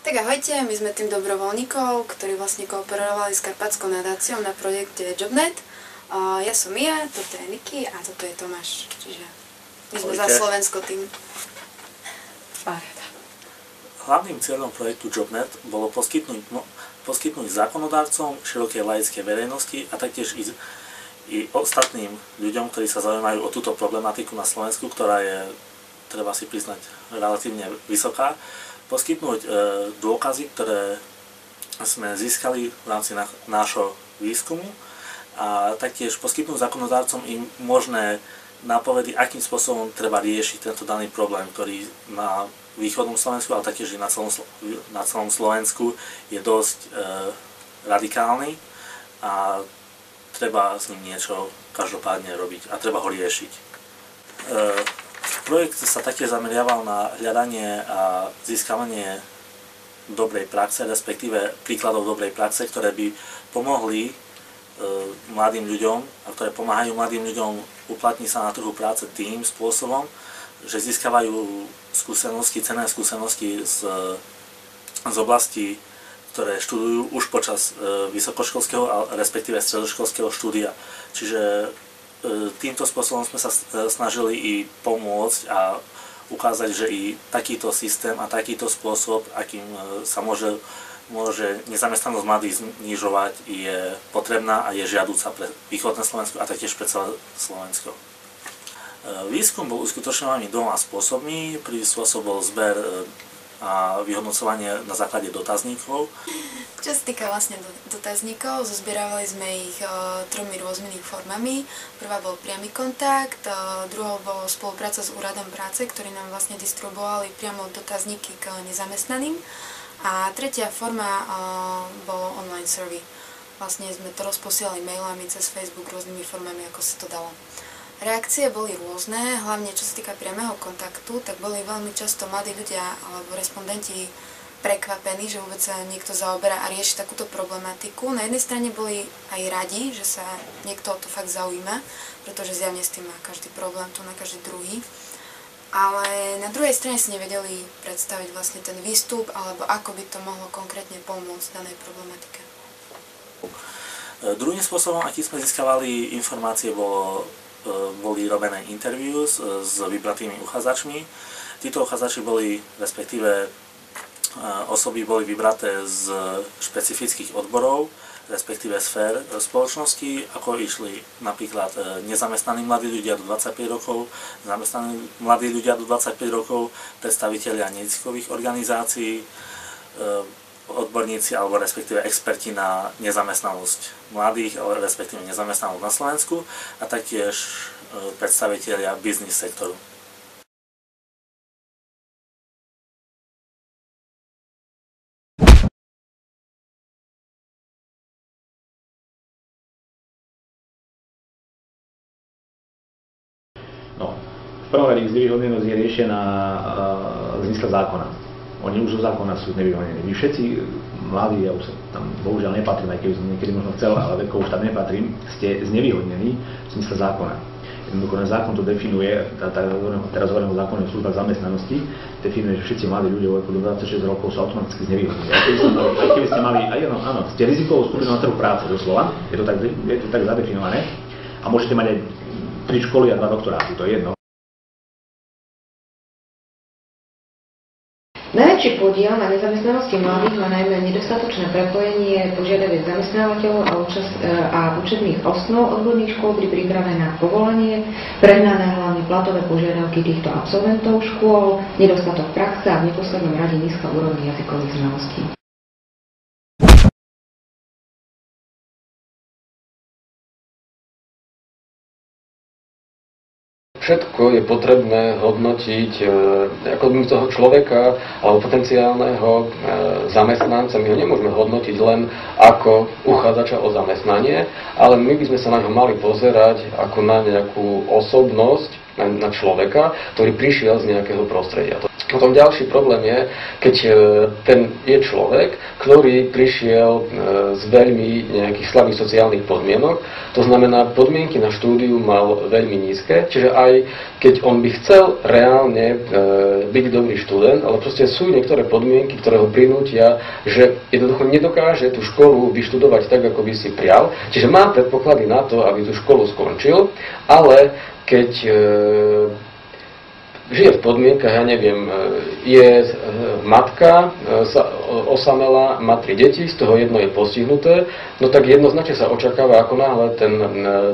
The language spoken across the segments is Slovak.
Tak ahojte, my sme tým dobrovoľníkov, ktorí vlastne kooperovali s Karpatskou nadáciou na projekte JobNet. Ja som Mia, toto je Niky a toto je Tomáš. Čiže my sme za Slovensko tým. Hlavným cieľom projektu JobNet bolo poskytnúť zákonodarcom, širokej laickej verejnosti a taktiež i ostatným ľuďom, ktorí sa zaujímajú o túto problematiku na Slovensku, ktorá je, treba si priznať, relatívne vysoká, poskytnúť dôkazy, ktoré sme získali v rámci nášho výskumu a taktiež poskytnúť zákonodárcom im možné nápovedy, akým spôsobom treba riešiť tento daný problém, ktorý na východnom Slovensku, ale taktiež i na celom Slovensku je dosť radikálny a treba s ním niečo každopádne robiť a treba ho riešiť. Projekt sa taktiež zameriaval na hľadanie a získavanie dobrej praxe, respektíve príkladov dobrej praxe, ktoré by pomohli mladým ľuďom a ktoré pomáhajú mladým ľuďom uplatniť sa na trhu práce tým spôsobom, že získavajú skúsenosti, cenné skúsenosti z oblastí, ktoré študujú už počas vysokoškolského, respektíve stredoškolského štúdia. Čiže týmto spôsobom sme sa snažili i pomôcť a ukázať, že i takýto systém a takýto spôsob, akým sa môže nezamestnanosť mladých znižovať, je potrebná a je žiaduca pre východné Slovensko a taktiež pre celé Slovensko. Výskum bol uskutočňovaný dvoma spôsobmi. Prvý spôsob bol zber a vyhodnocovanie na základe dotazníkov. Čo sa týka vlastne dotazníkov, zozbieravali sme ich tromi rôznymi formami. Prvá bol priamy kontakt, druhou bol spolupráca s úradom práce, ktorí nám vlastne distribuovali priamo dotazníky k nezamestnaným. A tretia forma bolo online survey. Vlastne sme to rozposielali mailami cez Facebook rôznymi formami, ako sa to dalo. Reakcie boli rôzne, hlavne čo sa týka priameho kontaktu, tak boli veľmi často mladí ľudia alebo respondenti prekvapení, že vôbec sa niekto zaoberá a rieši takúto problematiku. Na jednej strane boli aj radi, že sa niekto o to fakt zaujíma, pretože zjavne s tým má každý problém, tu na každý druhý. Ale na druhej strane si nevedeli predstaviť vlastne ten výstup, alebo ako by to mohlo konkrétne pomôcť danej problematike. Druhým spôsobom, akým sme získavali informácie, boli robené interviews s vybratými uchádzačmi. Títo uchádzači boli, respektíve osoby boli vybraté z špecifických odborov, respektíve sfér spoločnosti, ako išli napríklad nezamestnaní mladí ľudia do 25 rokov, zamestnaní mladí ľudia do 25 rokov, predstavitelia neziskových organizácií, odborníci alebo respektíve experti na nezamestnanosť mladých, ale respektíve nezamestnanosť na Slovensku a taktiež predstavitelia biznis sektoru. No, v prvom rade znevýhodnenosť je riešená z hľadiska zákona. Oni už zo zákona sú znevýhodnení. Vy všetci mladí, ja už tam bohužiaľ nepatrím, aj keby som niekedy možno chcel, ale vekovo už tam nepatrím, ste znevýhodnení v zmysle zákona. Jednoducho ten zákon to definuje, teraz hovorím o zákone o službách zamestnanosti, definuje, že všetci mladí ľudia vo veku do 26 rokov sú automaticky znevýhodnení. Aj keby ste mali, áno, ste rizikovou skupinou na trhu práce doslova, je to tak zadefinované a môžete mať aj 3 školy a 2 doktoráty, to je jedno. Najväčší podiel na nezamestnanosti mladých má najmä nedostatočné prepojenie požiadaviek zamestnávateľov a učebných osnov odborných škôl pri príprave na povolanie, prehnané hlavne platové požiadavky týchto absolventov škôl, nedostatok praxe a v neposlednom rade nízka úroveň jazykových znalostí. Všetko je potrebné hodnotiť ako toho človeka alebo potenciálneho zamestnanca. My ho nemôžeme hodnotiť len ako uchádzača o zamestnanie, ale my by sme sa na ňo mali pozerať ako na nejakú osobnosť, na človeka, ktorý prišiel z nejakého prostredia. Potom ďalší problém je, keď ten je človek, ktorý prišiel z veľmi nejakých slabých sociálnych podmienok, to znamená, podmienky na štúdiu mal veľmi nízke, čiže aj keď on by chcel reálne byť dobrý študent, ale proste sú niektoré podmienky, ktoré ho prinútia, že jednoducho nedokáže tú školu vyštudovať tak, ako by si prial, čiže má predpoklady na to, aby tú školu skončil, ale keď žije v podmienkach, ja neviem, je matka, osamelá, má 3 deti, z toho jedno je postihnuté, no tak jednoznačne sa očakáva, ako náhle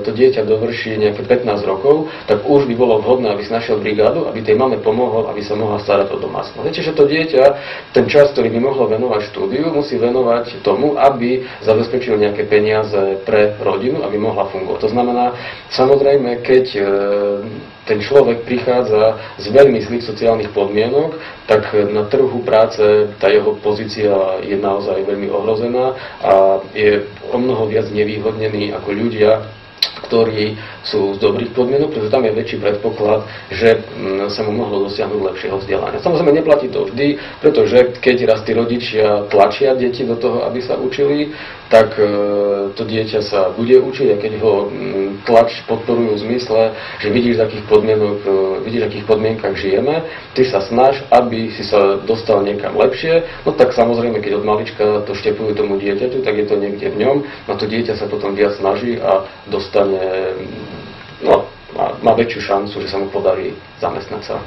to dieťa dovrší nejaké 15 rokov, tak už by bolo vhodné, aby si našiel brigádu, aby tej mame pomohol, aby sa mohla starať o domácnosť. Čiže to dieťa, ten čas, ktorý by mohlo venovať štúdiu, musí venovať tomu, aby zabezpečil nejaké peniaze pre rodinu, aby mohla fungovať. To znamená, samozrejme, keď ten človek prichádza z veľmi zlých sociálnych podmienok, tak na trhu práce tá jeho pozícia je naozaj veľmi ohrozená a je o mnoho viac nevýhodnený ako ľudia, ktorí sú z dobrých podmienok, pretože tam je väčší predpoklad, že sa mu mohlo dosiahnuť lepšieho vzdelania. Samozrejme, neplatí to vždy, pretože keď raz tí rodičia tlačia deti do toho, aby sa učili, tak to dieťa sa bude učiť a keď ho podporujú v zmysle, že vidíš, v akých podmienkach žijeme, ty sa snaž, aby si sa dostal niekam lepšie, no tak samozrejme, keď od malička to štepujú tomu dieťaťu, tak je to niekde v ňom, no to dieťa sa potom viac snaží a dostane, no, má väčšiu šancu, že sa mu podarí zamestnať sa.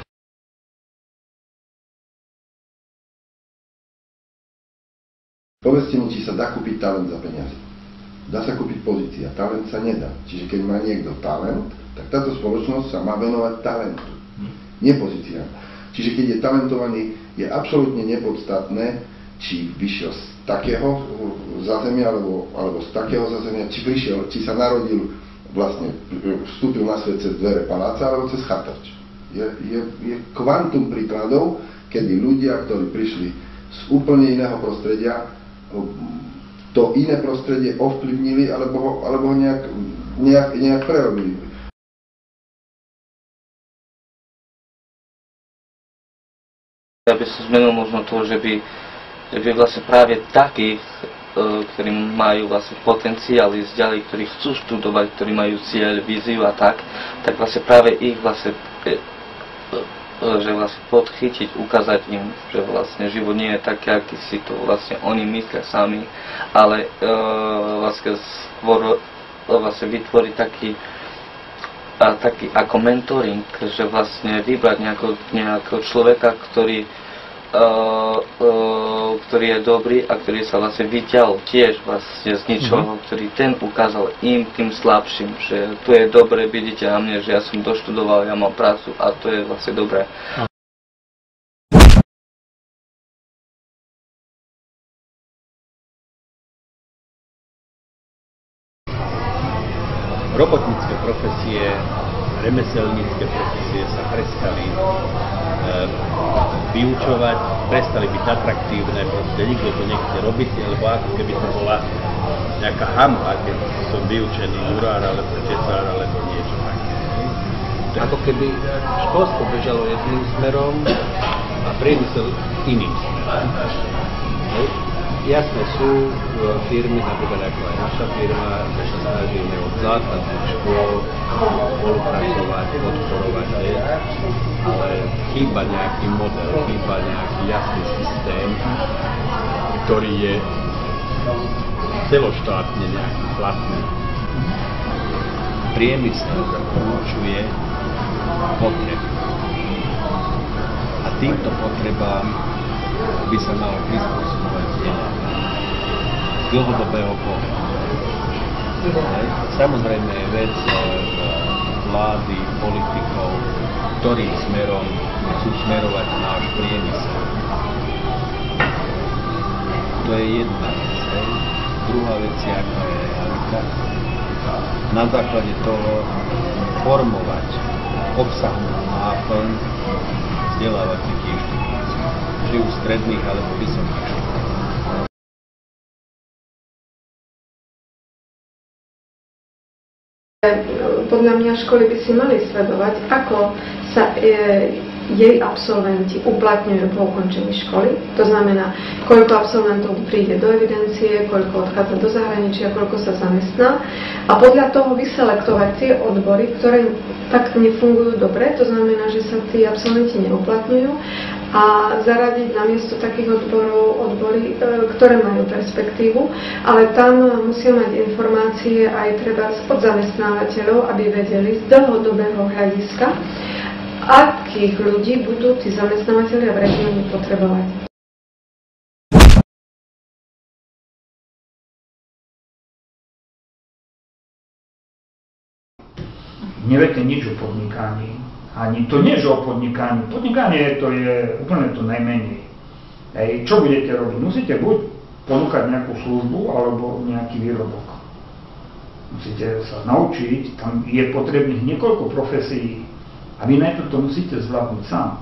Povedzte mi, či sa dá kúpiť talent za peniaze. Dá sa kúpiť pozícia, talent sa nedá. Čiže keď má niekto talent, tak táto spoločnosť sa má venovať talentu, nie pozíciám. Čiže keď je talentovaný, je absolútne nepodstatné, či vyšiel z takého zázemia, alebo z takého zázemia, či sa narodil, vlastne vstúpil na svet cez dvere paláca, alebo cez chatrč. Je kvantum príkladov, kedy ľudia, ktorí prišli z úplne iného prostredia, to iné prostredie ovplyvnili alebo ho nejak prerobili. Ja by som zmenil možno to, že by vlastne práve takých, ktorí majú vlastne potenciál ísť ďalej, ktorí chcú študovať, ktorí majú cieľ, víziu a tak vlastne práve ich vlastne že vlastne podchytiť, ukázať im, že vlastne život nie je taký, aký si to vlastne oni myslia sami, ale vlastne vytvoriť taký ako mentoring, že vlastne vybrať nejakého človeka, ktorý je dobrý a ktorý sa vlastne vyťahol tiež vlastne z ničoho, ktorý ten ukázal im, tým slabším, že to je dobre, vidíte na mne, že ja som doštudoval, ja mám prácu a to je vlastne dobré. Robotnícke profesie, remeselnícke profesie sa prestali vyučovať, prestali byť atraktívne, proste nikto to nechce robiť, lebo ako keby to bola nejaká hanba, keď som vyučený murár, alebo tesár, alebo niečo také. Ako keby školstvo bežalo jedným smerom a priemysel iným smerom. Jasné, sú firmy, napríklad ako aj naša firma, že sa snažíme od základných škôl spolupracovať, podporovať, ale chýba nejaký model, chýba nejaký jasný systém, ktorý je celoštátne nejaký platný. Priemysel určuje potreby. A týmto potrebám by sa malo prispôsobovať vzdelávanie z dlhodobého pohľadu. Samozrejme je vec vlády, politikov, ktorým smerom chcú smerovať náš priemysel. To je jedna vec. Druhá vec je, ako je na základe toho formovať obsahovú náplň vzdelávacích inštitúcií, či už stredných alebo vysokých škôl. Podľa mňa školy by si mali sledovať, ako sa jej absolventi uplatňujú po ukončení školy. To znamená, koľko absolventov príde do evidencie, koľko odchádza do zahraničia, koľko sa zamestná. A podľa toho vyselektovať tie odbory, ktoré tak nefungujú dobre, to znamená, že sa tí absolventi neuplatňujú, a zaradiť na miesto takých odborov odbory, ktoré majú perspektívu, ale tam musia mať informácie aj treba od zamestnávateľov, aby vedeli z dlhodobého hľadiska, akých ľudí budú tí zamestnávateľia v regióne potrebovať. Neviete nič o podnikaní. Ani to nie je o podnikaní. Podnikanie to je úplne to najmenej. Čo budete robiť? Musíte buď ponúkať nejakú službu, alebo nejaký výrobok. Musíte sa naučiť, tam je potrebných niekoľko profesií. A vy najprv to musíte zvládnuť sám.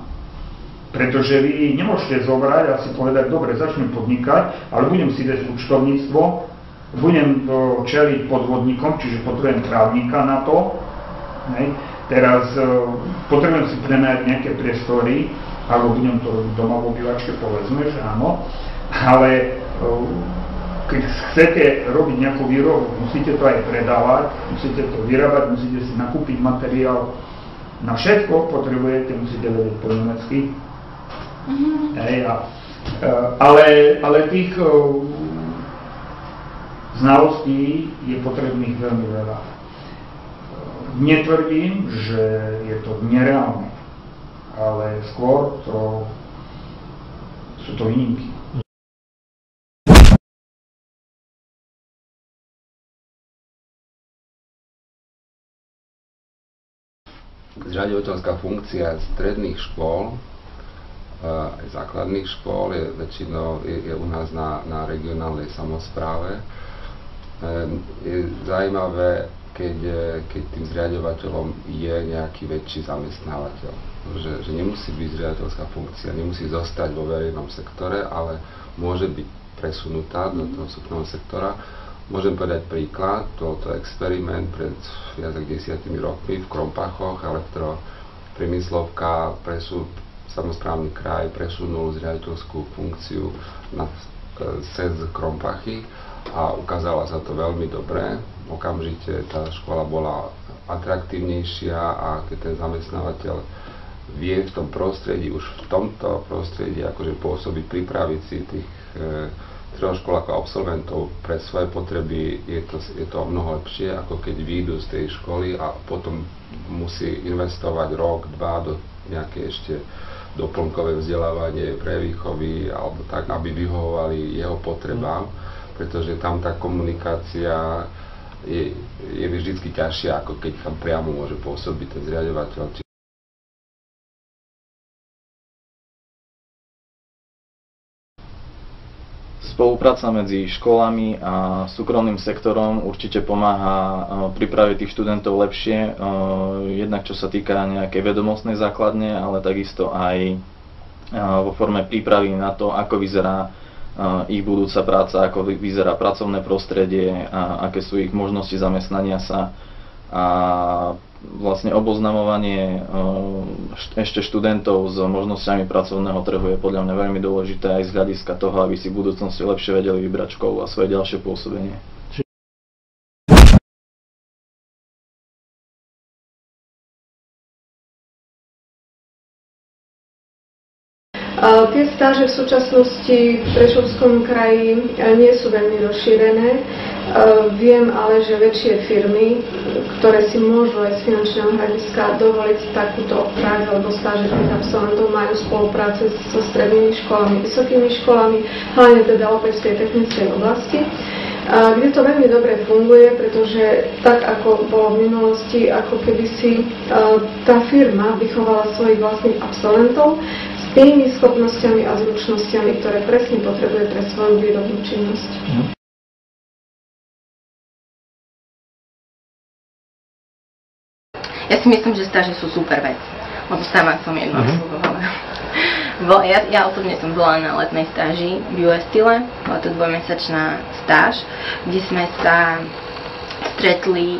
Pretože vy nemôžete zobrať a si povedať, dobre, začnem podnikať, ale budem si dať účtovníctvo, budem čeliť podvodníkom, čiže potrebujem právnika na to. Teraz potrebujem si prenajať nejaké priestory, alebo budem to robiť doma v obývačke, povedzme, že áno, ale keď chcete robiť nejakú výrobu, musíte to aj predávať, musíte to vyrábať, musíte si nakúpiť materiál. Na všetko potrebujete, musíte vedieť po nemecky. Ale tých znalostí je potrebných veľmi veľa. Netvrdím, že je to nereálne, ale skôr sú to výnimky. Zriaďovateľská funkcia stredných škôl, aj základných škôl je väčšinou je u nás na regionálnej samospráve. Je zaujímavé, keď tým zriaďovateľom je nejaký väčší zamestnávateľ. Že nemusí byť zriaďovateľská funkcia, nemusí zostať vo verejnom sektore, ale môže byť presunutá do toho súkromného sektora. Môžem povedať príklad, toto experiment pred viac ako 10 rokmi v Krompachoch, elektropriemyslovka, samosprávny kraj presunul zriaďovateľskú funkciu cez Krompachy a ukázala sa to veľmi dobre. Okamžite tá škola bola atraktívnejšia a keď ten zamestnávateľ vie v tom prostredí, už v tomto prostredí akože pôsobiť, pripraviť si tých stredoškolákov a absolventov pre svoje potreby, je to o mnoho lepšie, ako keď výjdu z tej školy a potom musí investovať rok, dva do nejaké ešte doplnkové vzdelávanie pre výchovy alebo tak, aby vyhovovali jeho potrebám, pretože tam tá komunikácia je vždy ťažšia, ako keď tam priamo môže pôsobiť ten zriaďovateľ. Spolupráca medzi školami a súkromným sektorom určite pomáha pripraviť tých študentov lepšie, jednak čo sa týka nejakej vedomostnej základne, ale takisto aj vo forme prípravy na to, ako vyzerá ich budúca práca, ako vyzerá pracovné prostredie, a aké sú ich možnosti zamestnania sa, a vlastne oboznamovanie ešte študentov s možnosťami pracovného trhu je podľa mňa veľmi dôležité aj z hľadiska toho, aby si v budúcnosti lepšie vedeli vybrať školu a svoje ďalšie pôsobenie. Tie stáže v súčasnosti v Prešovskom kraji nie sú veľmi rozšírené. Viem ale, že väčšie firmy, ktoré si môžu aj z finančného hľadiska dovoliť takúto prax alebo stáže tých absolventov, majú spolupráce so strednými školami, vysokými školami, hlavne teda opevskej technickej oblasti, kde to veľmi dobre funguje, pretože tak ako bolo v minulosti, ako keby si tá firma vychovala svojich vlastných absolventov s tými schopnosťami a zručnosťami, ktoré presne potrebuje pre svoju výrobnú činnosť. Ja si myslím, že stáže sú super vec, lebo sama som jednu absolvovala. Ja osobne som bola na letnej stáži v US Style, bola to 2-mesačná stáž, kde sme sa stretli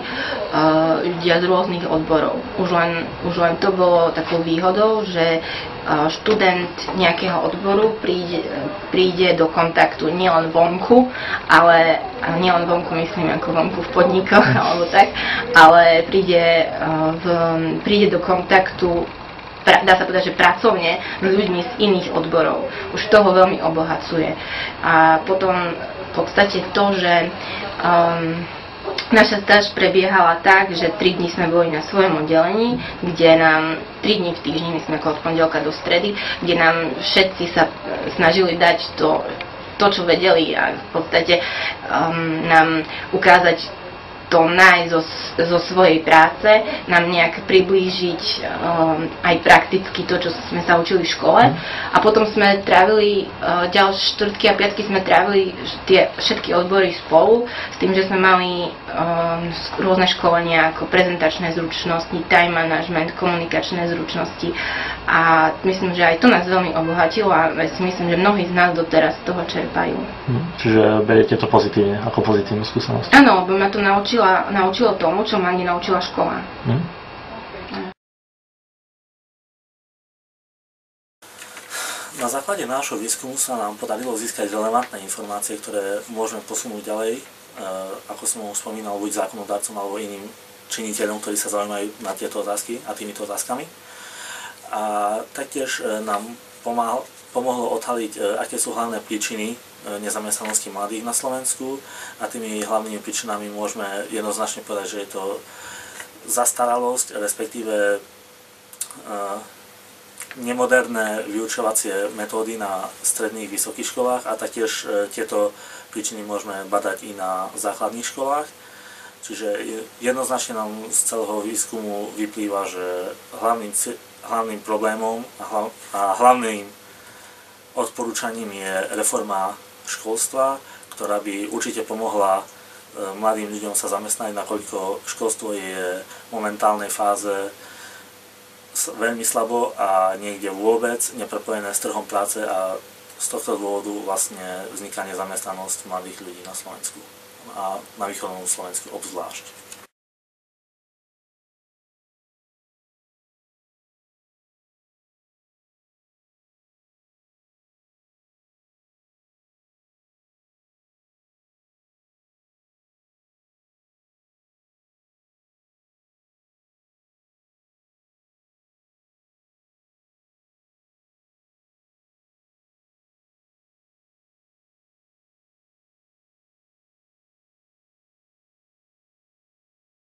ľudia z rôznych odborov. Už len to bolo takou výhodou, že študent nejakého odboru príde do kontaktu nielen vonku, ale nielen vonku myslím ako vonku v podnikoch alebo tak, ale príde do kontaktu, dá sa povedať, že pracovne s ľuďmi z iných odborov. Už toho veľmi obohacuje. A potom v podstate to, že naša stáž prebiehala tak, že 3 dní sme boli na svojom oddelení, kde nám 3 dní v týždni, my sme od pondelka do stredy, kde nám všetci sa snažili dať to čo vedeli a v podstate nám ukázať to nájsť zo svojej práce, nám nejak priblížiť aj prakticky to, čo sme sa učili v škole. A potom sme trávili, štvrtky a piatky sme trávili tie všetky odbory spolu, s tým, že sme mali rôzne školenia ako prezentačné zručnosti, time management, komunikačné zručnosti. A myslím, že aj to nás veľmi obohatilo a si myslím, že mnohí z nás doteraz z toho čerpajú. Čiže beriete to pozitívne, ako pozitívnu skúsenosť? Áno, lebo ma to naučilo tomu, čo ma nenaučila škola. Na základe nášho výskumu sa nám podarilo získať relevantné informácie, ktoré môžeme posunúť ďalej, ako som už spomínal, buď zákonodarcom alebo iným činiteľom, ktorí sa zaujímajú na tieto otázky a týmito otázkami. A taktiež nám pomohlo odhaliť, aké sú hlavné príčiny nezamestnanosti mladých na Slovensku a tými hlavnými príčinami môžeme jednoznačne povedať, že je to zastaralosť, respektíve nemoderné vyučovacie metódy na stredných vysokých školách a taktiež tieto príčiny môžeme badať i na základných školách. Čiže jednoznačne nám z celého výskumu vyplýva, že hlavným problémom a hlavným odporúčaním je reforma školstva, ktorá by určite pomohla mladým ľuďom sa zamestnať, nakoľko školstvo je v momentálnej fáze veľmi slabo a niekde vôbec neprepojené s trhom práce a z tohto dôvodu vlastne vzniká nezamestnanosť mladých ľudí na Slovensku a na východnom Slovensku obzvlášť.